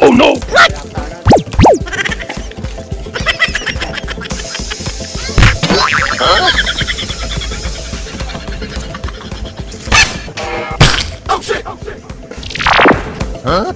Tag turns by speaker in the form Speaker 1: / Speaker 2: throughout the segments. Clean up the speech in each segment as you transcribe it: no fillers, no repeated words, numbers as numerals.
Speaker 1: Oh no! What? Huh? Oh shit! Huh?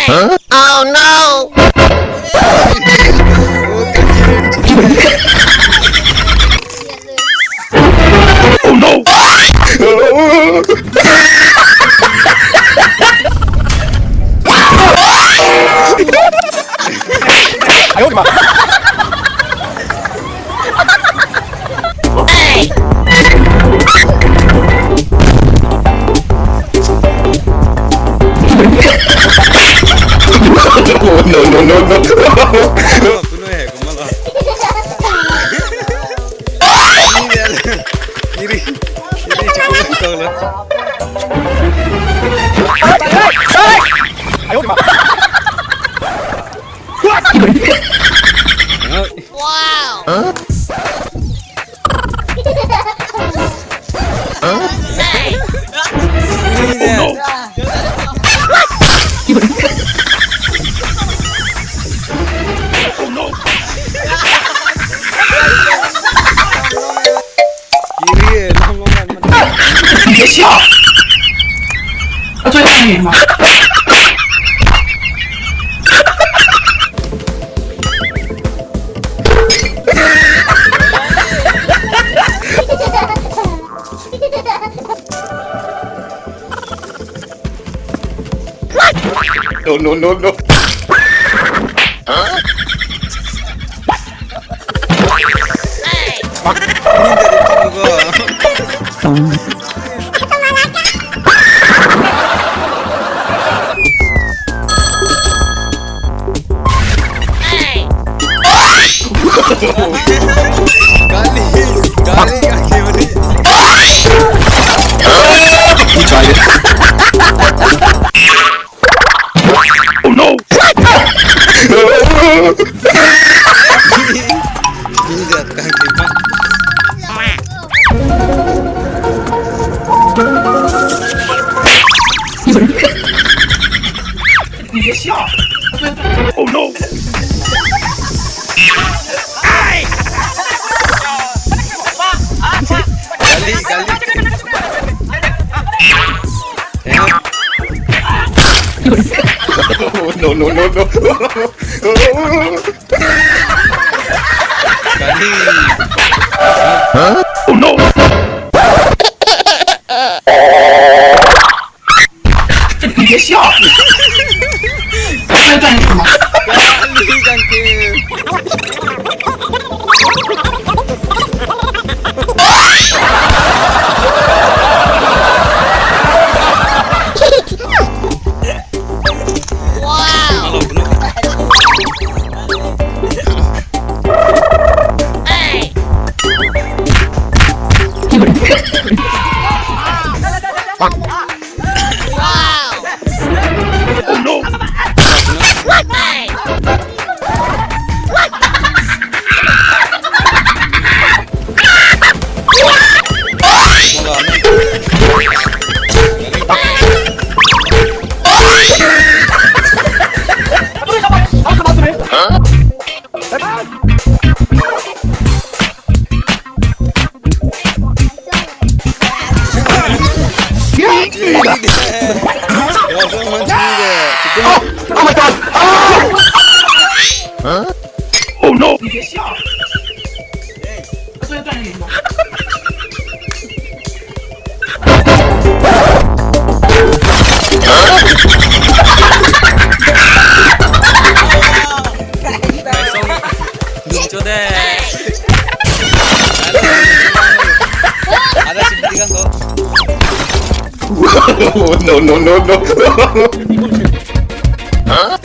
Speaker 1: Huh? Oh no! Oh no! 아유 엄마. No.
Speaker 2: Penuh kemana? Ini cukup kau lah.
Speaker 1: 아유 엄마.
Speaker 3: Wow.
Speaker 1: Huh? Huh?
Speaker 3: Hey.
Speaker 1: Oh no! Oh no!
Speaker 2: Kiri, longan.
Speaker 1: 你别笑！我最爱你吗？ No. Huh?
Speaker 3: Hey. Hey.
Speaker 2: Kali kaki mana?
Speaker 1: You tried it. Oh no!
Speaker 2: Injak kaki mak.
Speaker 1: Oh no!
Speaker 2: Kali.
Speaker 1: No.
Speaker 2: Kali.
Speaker 1: Huh? Oh no!你别笑！我在干什么？
Speaker 2: Kali kaki.
Speaker 3: Wow. Hey. Wow.
Speaker 1: Oh no!
Speaker 3: Hey.
Speaker 1: Huh? Oh no!
Speaker 4: 你别笑，我作业锻炼你吗？
Speaker 2: Lucu deh. Ada sih kan kok.
Speaker 1: No, no, no, no. Huh?